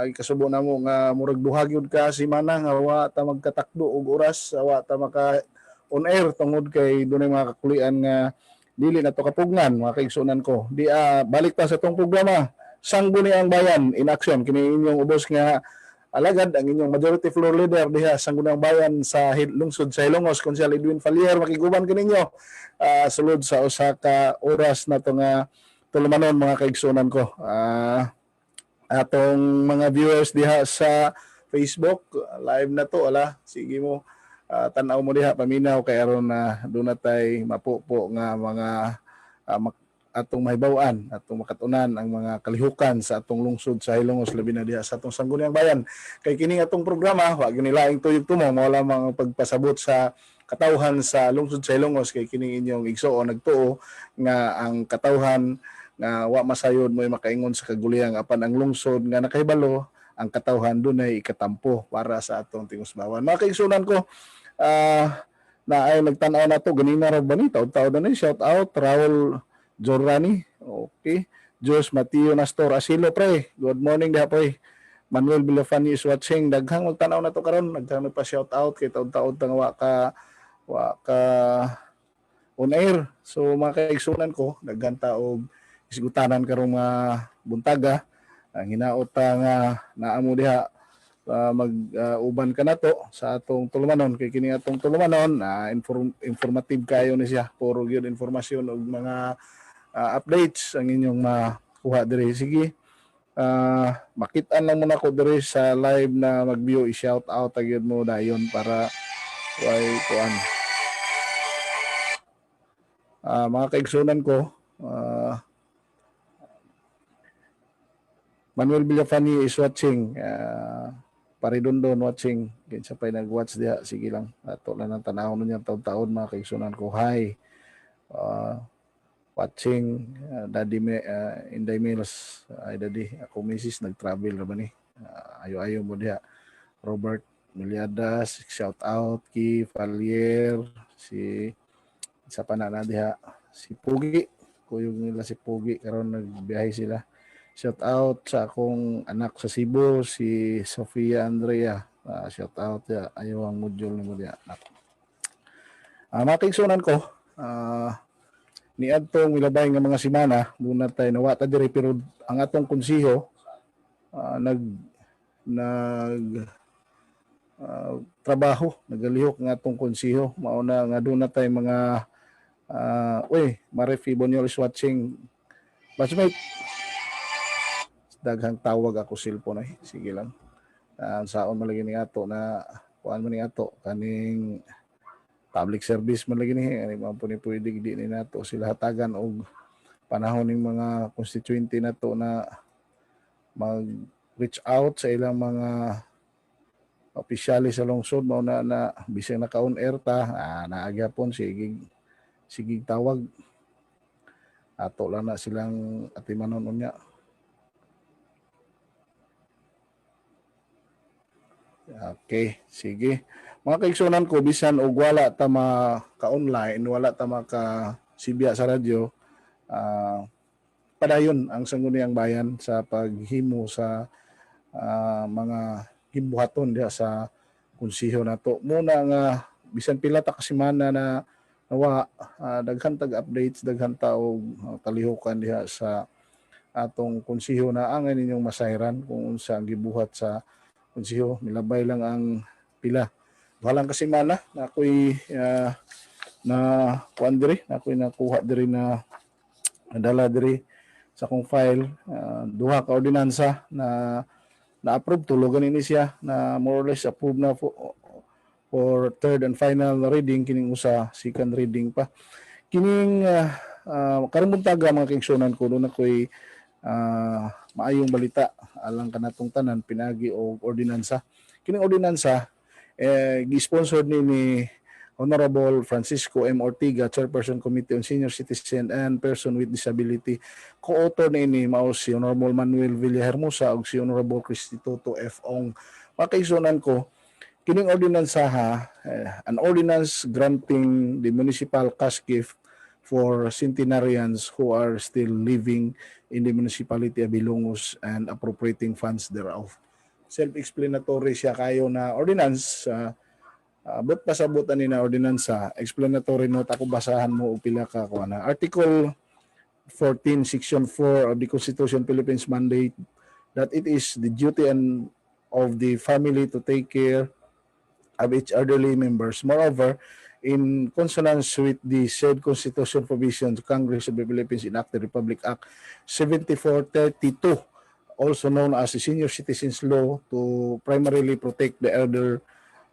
Ay kasubo na mo nga murag duha gyud ka semana nga wa ta magkatakdo og oras, wa ta maka on air tungod kay dunay mga kakulian nga dili na to kapugnan mga kaigsunan ko. Balik ta sa tong programa. Sangguniang Bayan in action kini inyong ubos nga alagad ang inyong majority floor leader diha sa Sangguniang Bayan sa lungsod sa Ilongos, Konsehal Edwin Falier, makiguban kininyo sulod sa usa ka oras na to nga tulumanon mga kaigsunan ko. Atong mga viewers diha sa Facebook live na to sige mo tanaw mo diha paminaw kay aron na doon natay mapupo nga mga atong mahibaw-an, atong makatunan ang mga kalihukan sa atong lungsod sa Ilongos labi na diha sa atong Sangguniang Bayan. Kay kini atong programa wa gyud nilaing tuyog tumo mao lamang pagpasabot sa katawhan sa lungsod sa Ilongos kay kini inyong igsuon nagtuo nga ang katawhan nga wa masayod mo makaingon sa kaguliyang apan ang lungsod nga nakahibalo ang katawhan dunay ikatampo para sa atong tingusbawan. Mga kaigsunan ko, na ay nagtan-aw na to ganina ra ba ni taud-taud na ni shout out Raul Jorrani, okay. Jos Mateo Nastor Asilo pre. Good morning diha pre. Manuel Villafani is watching. Daghang magtan-aw na to karon, daghang pa shout out kay taud-taud tang wa ka on air. So mga kaigsunan ko, daghan ta og isgutanan karong buntaga ang hinaot nga naamo diha mag-uban ka nato sa atong tulumanon kay kini atong tulumanon informative kayo ni siya puro gyud informasyon og mga updates ang inyong makuha diri. Sige, makit-an lang muna ko diri sa live na mag-view, i-shout out agad mo dayon para way kuan. Mga kaigsunan ko, Manuel Villafani is watching, Paridondon watching, kinsa pay nag-watch diha, sige lang, ato lang ang tanaw niya taon-taon mga kaigsunan ko. Hi, watching Daddy Inday Mills. Ay Daddy, ako misis nag-travel ra ba ni? Ayo-ayo mo diha. Robert Miliadas, shout out kay Falier, si isa pa na diha, si Pugi, kuyog nila si Pugi karon nagbiyahe sila. Shout out sa akong anak sa Cebu, si Sofia Andrea. Shout out ya, ayo ang module ni mo diha. Mga kaigsunan ko, niadtong milabay nga mga semana muna tayo nawa ta diri pero ang atong konseho trabaho nagalihok nga atong konseho mao na nga doon na tayo mga Marifi Bonyol is watching. Batchmate, daghang tawag ako cellphone ay sige lang. Saon man lagi ni ato na kuan man ni ato kaning public service man lagi ni ani man pwede di ni nato sila hatagan og panahon ning mga constituente nato na mag reach out sa ilang mga opisyales sa lungsod mao na bisag naka on air ta naagyapon sige tawag ato lang na silang atimanon unya. Okay, sige. Mga kaigsunan ko, bisan og wala ta maka-online, wala ta maka-sibya sa radyo, padayon ang Sangguniang Bayan sa paghimo sa mga hibuhaton diha sa konseho nato. Muna nga, bisan pila ta ka semana na nawa, daghan tag updates, daghan ta og kalihukan diha sa atong konseho na ang ninyong masayran kung unsa ang gibuhat sa konseho. Milabay lang ang pila. Walang kasemana na ako'y na kuan diri, na ako'y nakuha diri na dala diri sa akong file. Duha ka ordinansa na na-approve, tulogan ini siya na more or less approved na for third and final reading, kining usa second reading pa. Kining karong buntaga mga kaigsunan ko doon ako'y maayong balita alang kanatong tanan pinagi og ordinansa. Kining ordinansa gi-sponsored ni Honorable Francisco M. Ortiga, Chairperson Committee on Senior Citizen and Person with Disability. Co-author ni mao si Honorable Manuel Villahermosa ug si Honorable Cristituto F. Ong. Mga kaigsunan ko, kining ordinansa an ordinance granting the municipal cash gift for centenarians who are still living in the municipality of Ilongos and appropriating funds thereof. self-explanatory siya kayo na ordinance. But pasabutan ni na ordinansa, explanatory note ako basahan mo o pila ka kuha na. Article 14, Section 4 of the Constitution Philippines mandate that it is the duty of the family to take care of its elderly members. Moreover, in consonance with the said Constitution provisions, Congress of the Philippines enacted Republic Act 7432, also known as the Senior Citizens Law, to primarily protect the elder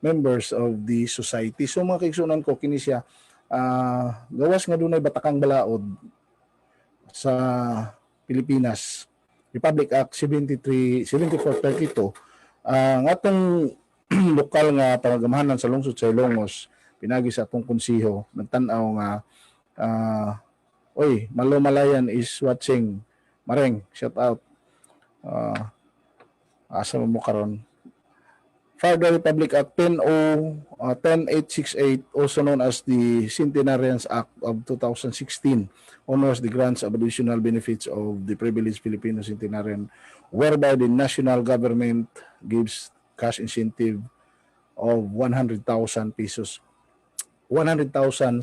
members of the society. So mga kaigsunan ko, kini siya, gawas nga dunay batakang balaod sa Pilipinas, Republic Act 7432, ang atong lokal nga pangagamahanan sa lungsod sa Ilongos, pinagi sa atong konsiho, nagtanaw nga, oy, Malumalayan is watching, Mareng, shout out, asa mo karon. Further, Republic Act 10868, also known as the Centenarians Act of 2016, honors the grants of additional benefits of the privileged Filipino centenarian, whereby the national government gives cash incentive of 100,000 pesos. 100,000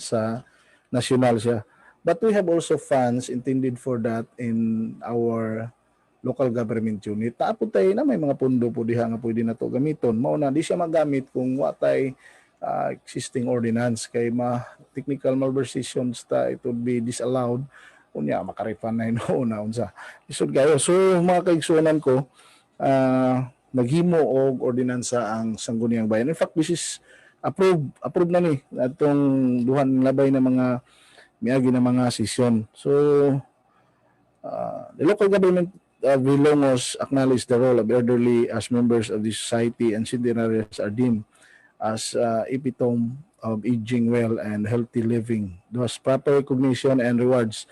sa national siya. But we have also funds intended for that in our local government unit. Tapos tayo na may mga pundo po diha nga pwede na to gamiton. Mauna di siya magamit kung watay existing ordinance kay technical malversations ta it would be disallowed. Unya makarefan na una unsa. Isod kayo. So mga kaigsunan ko, naghimo og ordinansa ang Sangguniang Bayan. In fact, this is approved na ni atong duhan labay na mga miagi na mga sesyon. So the local government of Ilongos acknowledge the role of elderly as members of the society, and centenarians are deemed as epitome of aging well and healthy living. Thus, proper recognition and rewards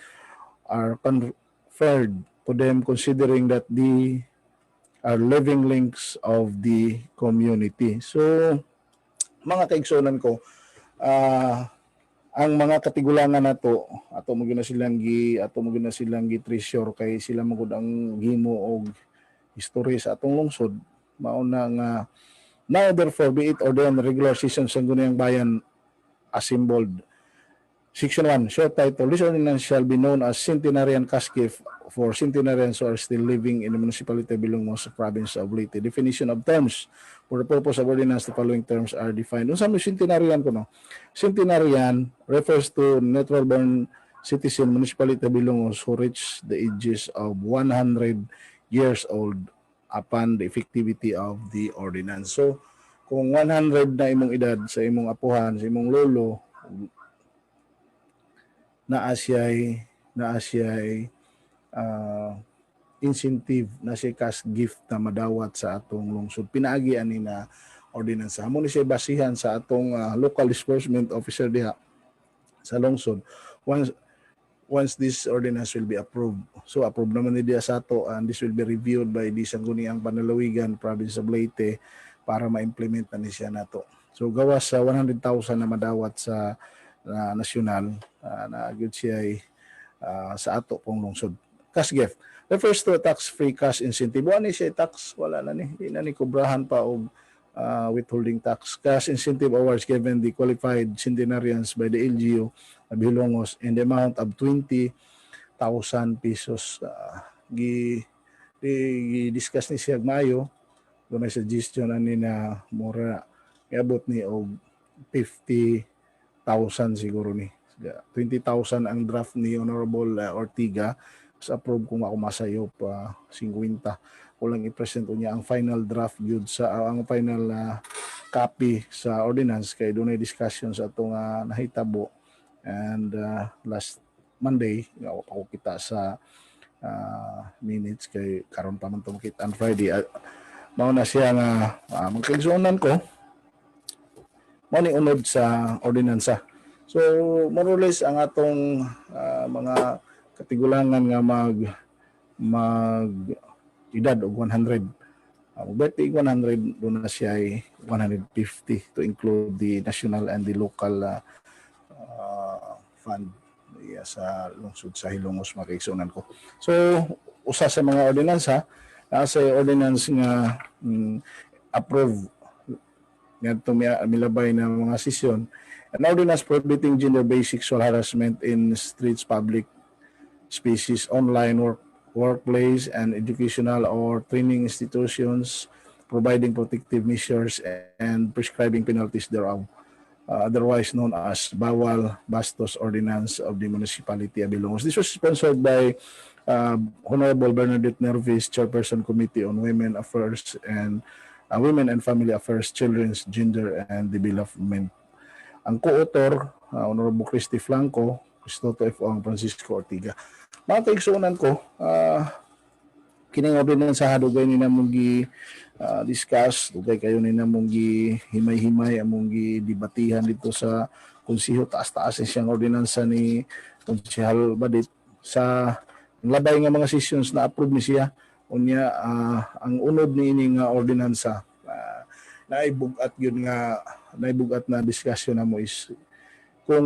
are conferred to them, considering that they are living links of the community. So, mga kaigsunan ko, ang mga katigulangan nato ato mo gina silang treasure kay sila magud ang gimo og history sa atong lungsod. Mauna nga now therefore be it ordained regular session sa Sangguniang Bayan assembled. Section 1, short title, this ordinance shall be known as Centenarian Cash Gift for centenarians who are still living in the municipality of Ilongos, province of Leyte. Definition of terms. For the purpose of ordinance, the following terms are defined. Unsa mo centenarian ko no? Centenarian refers to natural born citizen municipality of Ilongos who reach the ages of 100 years old upon the effectivity of the ordinance. So, kung 100 na imong edad sa imong apuhan, sa imong lolo, naa siya'y incentive na siya cash gift na madawat sa atong lungsod. Pinaagi ani na ordinansa. Amo ni siya basihan sa atong local disbursement officer diha sa lungsod. Once this ordinance will be approved. So approved naman ni diha sa ato, and this will be reviewed by the Sangguniang Panlalawigan, province of Leyte, para ma-implement na ni siya nato. So gawas sa 100,000 na madawat sa nasyonal na gyud siya sa ato pong lungsod. Cash gift refers to a tax-free cash incentive. Wala ni siya tax, wala na ni, di na ni kubrahan pa og withholding tax. Cash incentive awards given the qualified centenarians by the LGU of Ilongos in the amount of 20,000 pesos. Discuss ni siya Mayo, may suggestion ani na mura iabot ni og 50,000 siguro ni. 20,000 ang draft ni Honorable Ortiga. Sa approve kung ako masayo pa 50. Kulang i-present niya ang final draft yun sa ang final copy sa ordinance kay dunay discussion sa atong nahitabo. And last Monday ako kita sa minutes kay karon pa man to kita on Friday. Mao na siya nga magkaigsuonan ko mo ni unod sa ordinansa. So more or less ang atong mga katigulangan nga mag edad og 100. Birthday 100 doon na siya ay 150 to include the national and the local fund sa lungsod sa Ilongos, mga kaigsuonan ko. So usa sa mga ordinansa Nasa ordinance nga approve ngadto milabay na mga sesyon. An ordinance prohibiting gender-based sexual harassment in streets, public spaces, online workplace, and educational or training institutions, providing protective measures and prescribing penalties thereof, otherwise known as Bawal Bastos Ordinance of the Municipality of Ilongos. This was sponsored by Honorable Bernadette Nervis, Chairperson Committee on Women Affairs and Women and Family Affairs, Children's, Gender, and Development. Ang co-author, Honorable Christy Flanco, Cristoto F. Ong, Francisco Ortiga. Mga kaigsunan ko, kining ordinance sa hadugay ni namong discuss, dugay kayo ni namong himay-himay among debatihan dito sa konseho. Taas-taas siyang ordinansa ni Konsehal Badit sa labay nga mga sessions na approve ni siya. Unya ang unod ni ini nga ordinansa naibugat na discussion na mo is kung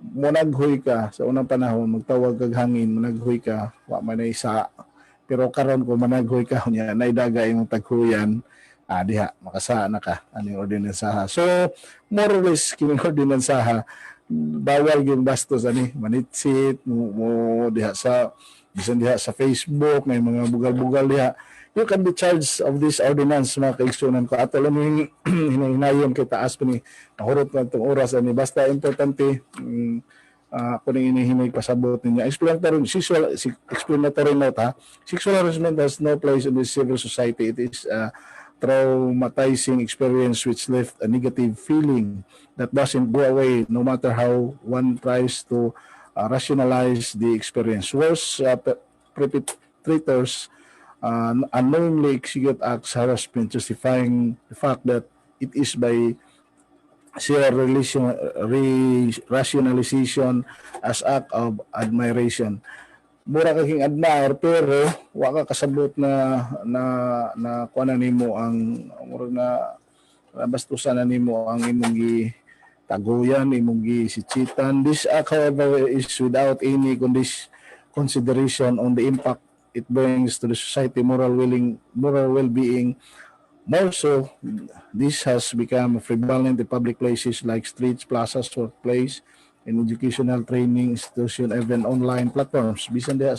monaghoy ka sa unang panahon, magtawag kag hangin, monaghoy ka, wa man isa. Pero karon ko managhoy ka unya naidaga imong taghuyan, diha makasa na ka ani ordinansa. So more or less kining ordinansa bawal yung bastos ani manitsit mo diha sa bisan diha sa Facebook, may mga bugal-bugal diha. You can be charged of this ordinance, mga kaigsunan ko. Ato lang yung hinahinayon kay taas pa ni mahurot na itong oras ani. Basta importante ako nang inihimay pasabot niya. Explanatory note ha. Sexual harassment has no place in the civil society. It is a traumatizing experience which left a negative feeling that doesn't go away no matter how one tries to rationalize the experience. Worse, perpetrators unknowingly execute acts harassment, justifying the fact that it is by sheer rationalization as act of admiration. Mura ka king admire pero wa ka kasabot na kuana nimo ang mura na bastusan na nimo ang imong taguyan, imong gisitsitan. This act, however, is without any consideration on the impact it brings to the society moral well-being. More so, this has become prevalent in public places like streets, plazas, workplace, in educational training institution, even online platforms. Bisan diha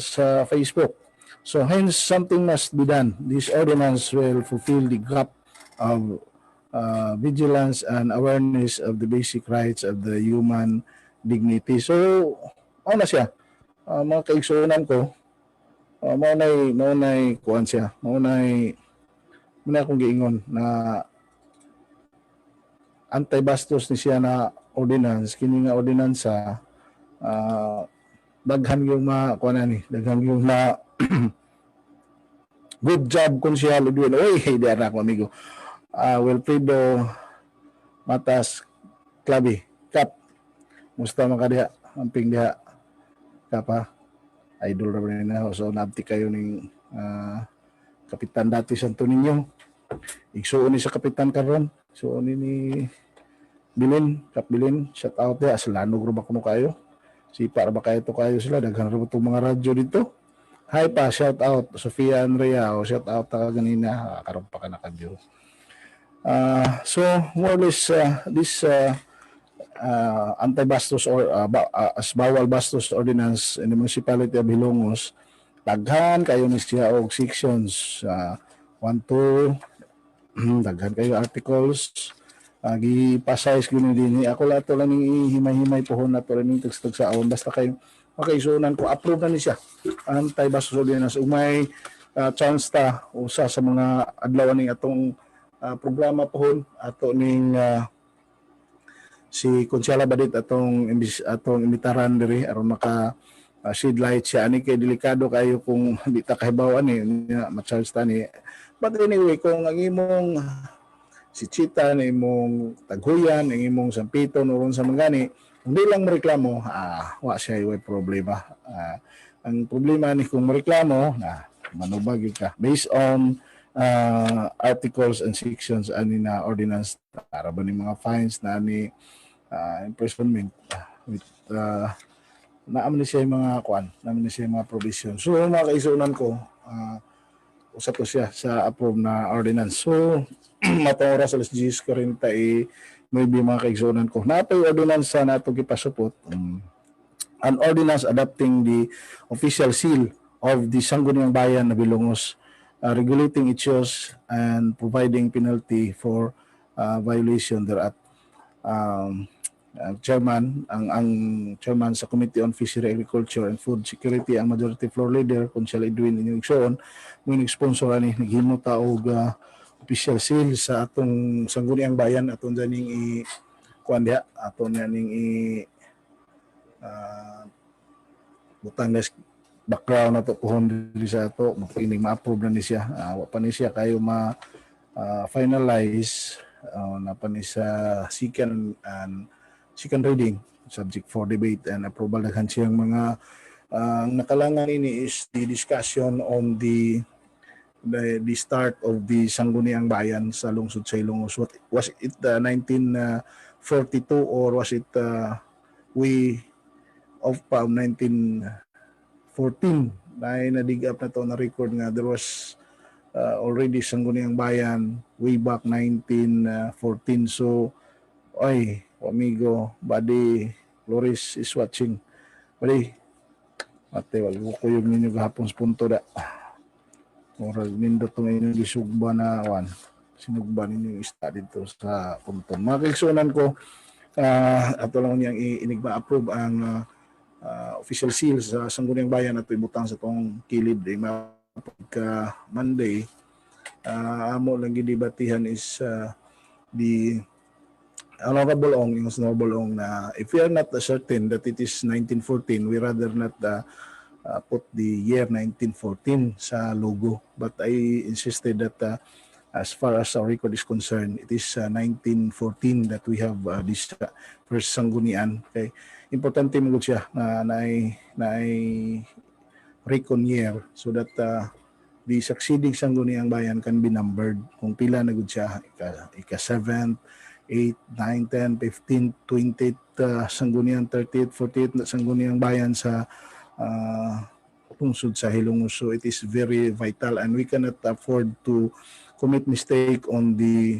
sa Facebook. So hence, something must be done. This ordinance will fulfill the gap of vigilance and awareness of the basic rights of the human dignity. So, ano na siya? Mga kaigsunan ko, maunay kuan siya. Maunay akong giingon na anti-bastos ni siya na ordinance. Kini nga ordinansa, daghan yung daghan yung good job Konsehal Edwin. Oy, di anak ko amigo. Wilfredo Matas Clavi Kap, musta man ka diha, amping diha Kapa, idol ra rin na. So nabti kayo ning Kapitan dati Santo Niño, igsuon ni sa Kapitan karon, so ni Bilin, Kap Bilin, shout out diha. Salanog ra ba kuno kayo, sipa ra ba kayo to kayo sila, daghan ra itong mga radyo dito. Hi pa, shout out Sofia Andrea, o shout out ta ganina, karon pa ka nakadyo. So more or less this anti-bastos or as bawal bastos ordinance in the municipality of Ilongos, daghan kayo ni siya og sections 1, 2, daghan kayo articles, gipasize gini din. Ako lato lang ning himay-himay pohon nato rin tag sa awon, basta kayo makaisunan ko approve na ni siya anti-bastos ordinance. Umay chance ta usa sa mga adlaw ning atong programa pohon ato ning si Konsehal Badit atong imbitaran diri aron maka shed light siya ani kay delikado kayo kung di ta kahibaw ani ma-charge ta ni. But anyway, kung ang imong si Chita na imong taghuyan, ang imong sampiton uron sa mangani, hindi lang reklamo, wa siya way problema. Ang problema ni kung reklamo manubag ka based on articles and sections ani na ordinance para ba ni mga fines na ni imprisonment with naaman siya yung mga naaman siya yung mga provision. So mga kaisunan ko, usap ko siya sa approve na ordinance. So matong oras alas 10:40 maybe mga kaisunan ko. Napay ordinance na nato gipasupot. An ordinance adopting the official seal of the Sangguniang Bayan na Bilongos, regulating issues and providing penalty for violation thereat. Chairman, ang chairman sa Committee on Fishery, Agriculture and Food Security, ang majority floor leader, kung siya Edwin inyong igsoon, may nag-sponsor ani, naghimo ta og official seal sa atong Sangguniang Bayan, atong janing kuan diha, atong janing butang guys background na to pohon diri sa ato, mapining ma-approve na ni siya. Wa pa ni siya kayo finalize na pa ni sa second reading, subject for debate and approval. Daghan siyang mga nakalangan ini is the discussion on the start of the Sangguniang Bayan sa lungsod sa Ilongos. Was it 1942 or was it way of 1914 na dig up na to na record nga there was already Sangguniang Bayan way back 1914. So ay amigo buddy Loris is watching buddy ate wala ko yung ninyo gahapon sa punto da or nindot tong inyong gisugba na sinugba ninyo ista dito sa punto. Mga kaigsunan ko, ato lang niyang inigma approve ang official seal sa Sangguniang Bayan at ibutang sa tong kilid pagka Monday. Amo lang gidebatihan is the Honorable Ong, yung Honorable Ong, na if we are not certain that it is 1914, we rather not put the year 1914 sa logo. But I insisted that as far as our record is concerned, it is 1914 that we have this first Sanggunian. Okay? Importante mo siya na recon year so that the succeeding Sangguniang Bayan can be numbered. Kung pila na gud siya, ika 7th, 8, 9, 10, 15, 20 Sangguniang, 38, 48 na Sangguniang Bayan sa lungsod sa Ilongos. So it is very vital and we cannot afford to commit mistake on the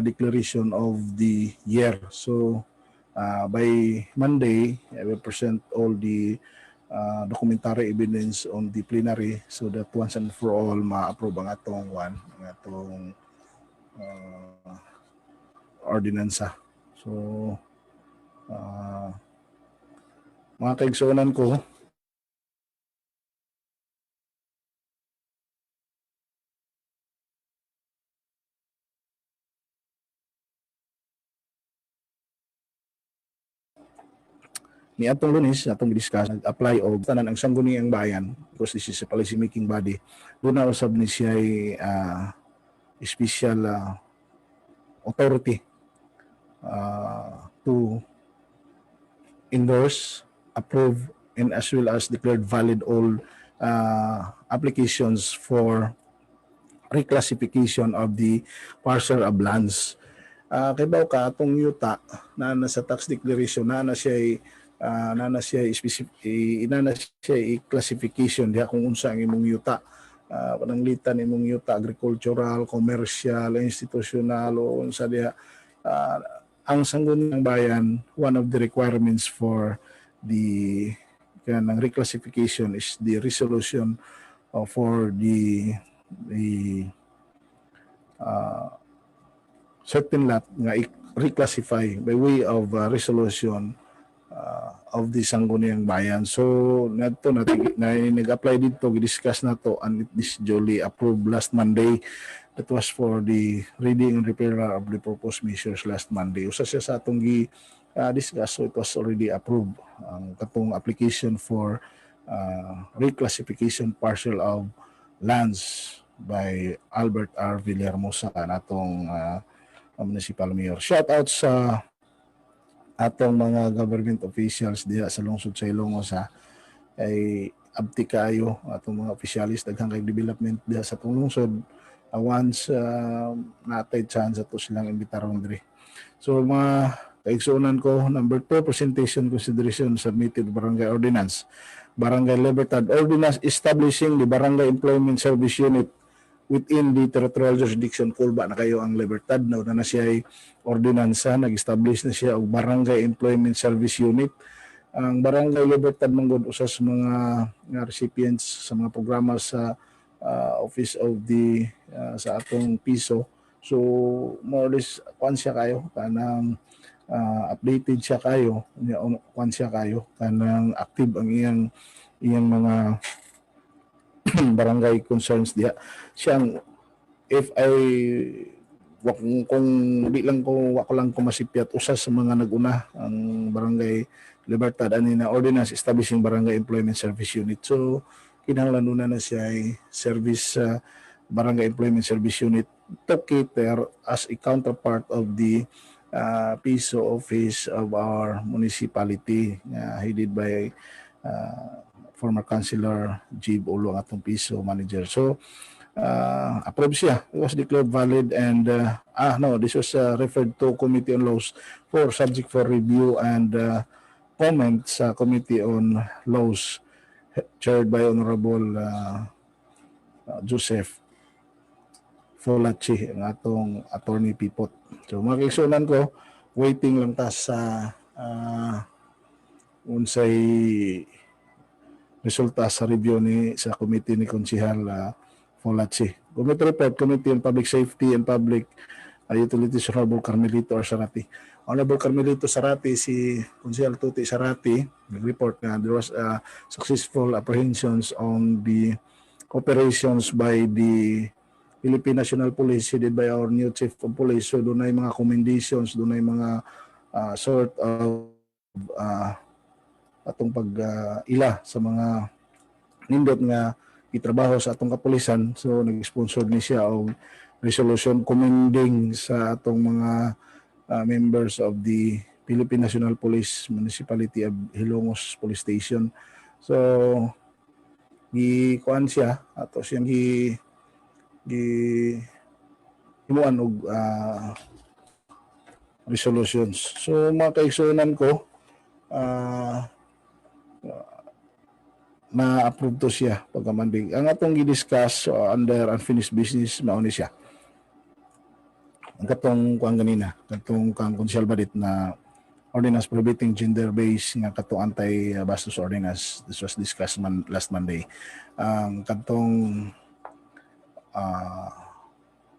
declaration of the year. So by Monday, I will present all the documentary evidence on the plenary so that once and for all ma-approve ang atong ordinansa. So mga kaigsunan ko, ni atong Lunes, atong discuss, nag-apply og tanan ang Sangguniang Bayan because this is a policy making body. Doon na usab ni siya special authority to endorse, approve, and as well as declared valid all applications for reclassification of the parcel of lands. Kay baw ka atong yuta na nasa tax declaration na siya i-classification diha kung unsa ang imong yuta. Pananglitan imong yuta agricultural, commercial, institutional o unsa diha. Ang Sangguniang Bayan, one of the requirements for the kanang reclassification is the resolution for the certain lot nga i-reclassify by way of resolution of the Sangguniang Bayan. So nadto nag-apply dito, gidiscuss na to and it is duly approved last Monday. That was for the reading and repeal of the proposed measures last Monday. Usa siya sa atong discuss, so it was already approved ang katong application for reclassification parcel of lands by Albert R. Villahermosa natong municipal mayor. Shout out sa atong mga government officials diha sa lungsod sa Ilongos ay abti kayo atong mga officials daghang kay development diha sa atong lungsod. Once natay chance ato silang imbitaron diri. So mga Kaigsunan ko, number 2, presentation consideration submitted barangay ordinance. Barangay Libertad Ordinance establishing the Barangay Employment Service Unit within the territorial jurisdiction. Kulba na kayo ang Libertad. Na siya ay ordinansa, nag-establish na siya og Barangay Employment Service Unit. Ang Barangay Libertad manggod usa sa mga recipients sa mga programa sa Office of the sa atong piso. So more or less kuan siya kayo kanang updated siya kayo, kuan siya kayo kanang active ang iyang mga barangay concerns diha. Siyang if I kung di lang ko wako lang ko masipyat usa sa mga naguna ang Barangay Libertad ani na ordinance establishing Barangay Employment Service Unit. So kinahanglan na siya ay service Barangay Employment Service Unit to cater as a counterpart of the PISO office of our municipality headed by former Councilor Jib Ulo ang atong PISO manager. So approved siya. It was declared valid and this was referred to Committee on Laws for subject for review and comment sa Committee on Laws chaired by Honorable Joseph Folachi, ang atong attorney Pipot. So mga kaigsunan ko, waiting lang ta sa unsay resulta sa review sa committee ni Konsihal Folachi. Committee report, Committee on Public Safety and Public Utilities, Honorable Carmelito Sarati. Honorable Carmelito Sarati, si Konsihal Tuti Sarati, nag-report na there was successful apprehensions on the operations by the Philippine National Police headed by our new Chief of Police. So doon ay mga commendations, doon ay mga sort of atong pag-ila sa mga nindot nga itrabaho sa atong kapulisan. So nag-sponsor ni siya og resolution commending sa atong mga members of the Philippine National Police Municipality of Hilongos Police Station. So gi-kuan siya ato siyang himuan og resolutions. So mga kaigsunan ko, na-approve to siya pagkamandig. Ang atong gi-discuss under unfinished business, mauni siya. Ang katong kuang ganina, katong kang Konsihal Badit na ordinance prohibiting gender-based nga katong anti-bastos ordinance. This was discussed last Monday. Ang katong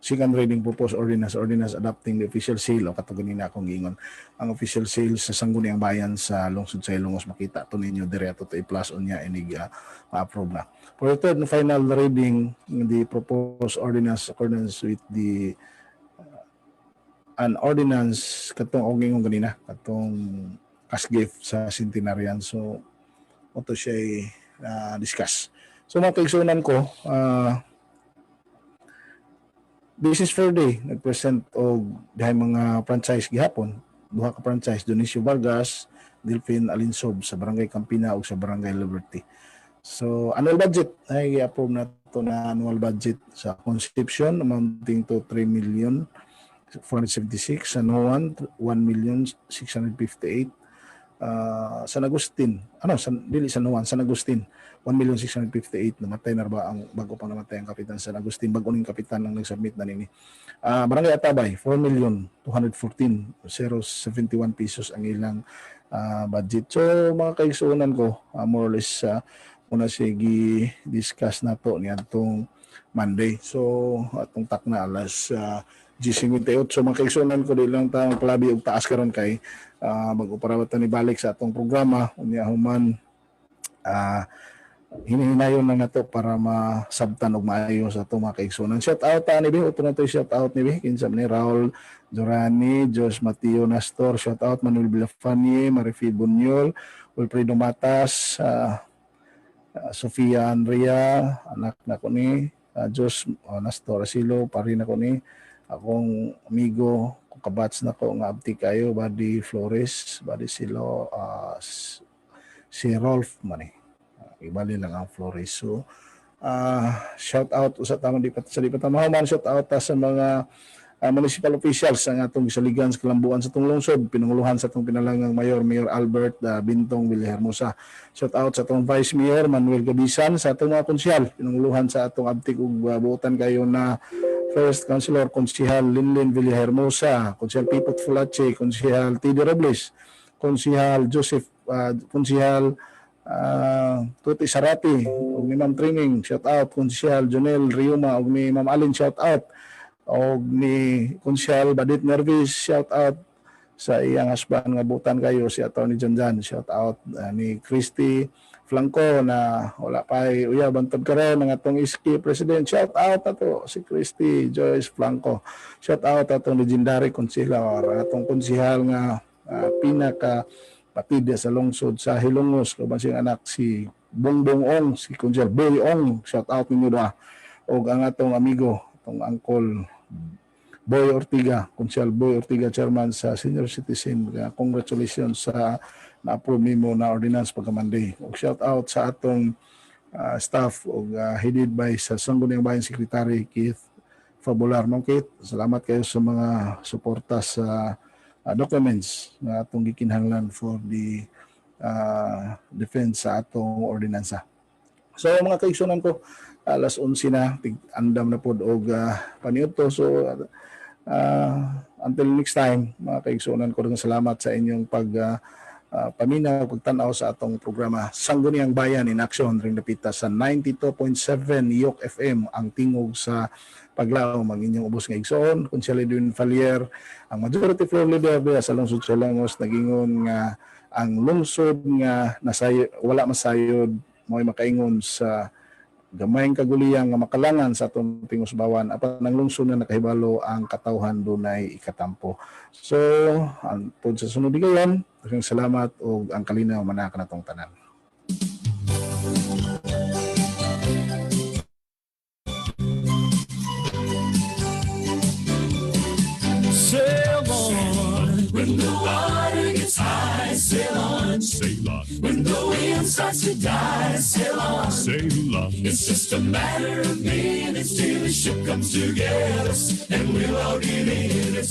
second reading proposed ordinance adopting the official sale o katong ganina akong giingon ang official sale sa Sangguniang Bayan sa lungsod sa Ilongos. Makita to ninyo direto to i-plus on niya inig ma-approve na. For the third and final reading, the proposed ordinance accordance with the an ordinance katong og giingon ganina katong cash gift sa centenarian. So ito siya discuss. So mga kaigsunan ko, Business Friday, nag-present og dahay mga franchise gihapon. Duha ka franchise, Dionisio Vargas, Delphine Alinsob sa Barangay Campina ug sa Barangay Liberty. So annual budget ay i-approve na to na annual budget sa conception amounting to 3,476, San Juan 1,658, San Agustin, San Juan, San Agustin 1,658. Namatay na ba ang bago pang namatay ang Kapitan San Agustin, bago ning kapitan ang nag-submit na nini. Barangay Atabay 4,214,071 pesos ang ilang budget. So mga kaigsunan ko, more or less muna sige discuss na to ni atong Monday. So atong takna alas 10:58. So mga kaigsunan ko, di lang taong palabi og taas karon kay bago para ni balik sa atong programa unya human hinihinayon lang nato para masabtan og maayo sa atong mga kaigsunan. Shout out ni Bi, uto na to shout out ni Bi, kinsa ni Raul Durani, Jos Mateo Nastor, shout out Manuel Villafanie, Marifi Bunyol, Wilfredo Matas, Sofia Andrea, anak na ko ni Jos Nastor Asilo, pari na ko ni akong amigo, kabats na ko nga abti kayo, Buddy Flores, Buddy Silo, si Rolf man ibali lang ang Flores. So shout out sa tamang di pa mahuman, shout out sa mga municipal officials ang atong gisaligan sa kalambuan sa atong lungsod, pinanguluhan sa atong pinalangang Mayor Albert Bintong Villahermosa. Shout out sa atong Vice Mayor Manuel Gabisan, sa atong mga konsyal, pinanguluhan sa atong abtik ug buotan kayo na First Councilor Konsihal Linlin Villahermosa, Konsihal Pipot Fulache, Konsihal Tidi Robles, Konsihal Joseph, Konsihal Tuti Sarati, ug ni Ma'am Training, shout out. Konsihal Jonel Riuma, ug ni Ma'am Alin, shout out. Og ni Konsihal Badit Nervis, shout out sa iyang husband nga butan kayo si Atty. Janjan, shout out. Ni Christy Flanco na wala pa uyab bantod karon ng atong iski president, shout out ato si Christy Joyce Flanco, shout out atong legendary konsihal, atong konsihal nga pinaka patid sa lungsod sa Hilongos, kaban siyang anak si Bongbong Ong, si Konsihal Boy Ong, shout out ninyo doa. Og ang atong amigo, atong uncle Boy Ortiga, Konsihal Boy Ortiga, chairman sa senior citizen, congratulations sa na-approve nimo na ordinance pagka-Monday. Og shout out sa atong staff og headed by sa Sangguniang Bayan Secretary Keith Fabular. Ma'am Keith, salamat kayo sa mga suporta sa documents na atong gikinahanglan for the defense sa atong ordinansa. So mga kaigsunan ko, alas 11 na, andam na po og paniudto. So until next time, mga kaigsunan ko, salamat sa inyong paminaw, pagtanaw sa atong programa Sangguniang Bayan in Action ring napita sa 92.7 Yok FM, ang tingog sa Paglao. Ang inyong ubos nga igsoon, Konsihal Edwin Falier, ang majority floor leader sa lungsod sa Langos, nagingon nga ang lungsod nga wala masayod mo'y makaingon sa gamayng kaguliyang nga makalangan sa atong tingusbawan, apan ang lungsod na nakahibalo ang katawhan dunay ikatampo. So antod sa sunod gayon, daghang salamat ug ang kalinaw manaka natong tanan. Sail on when the water gets high. Sail on, sail on when the wind starts to die. Sail on, sail on. It's just a matter of minutes till the ship comes together, and we'll all get in it.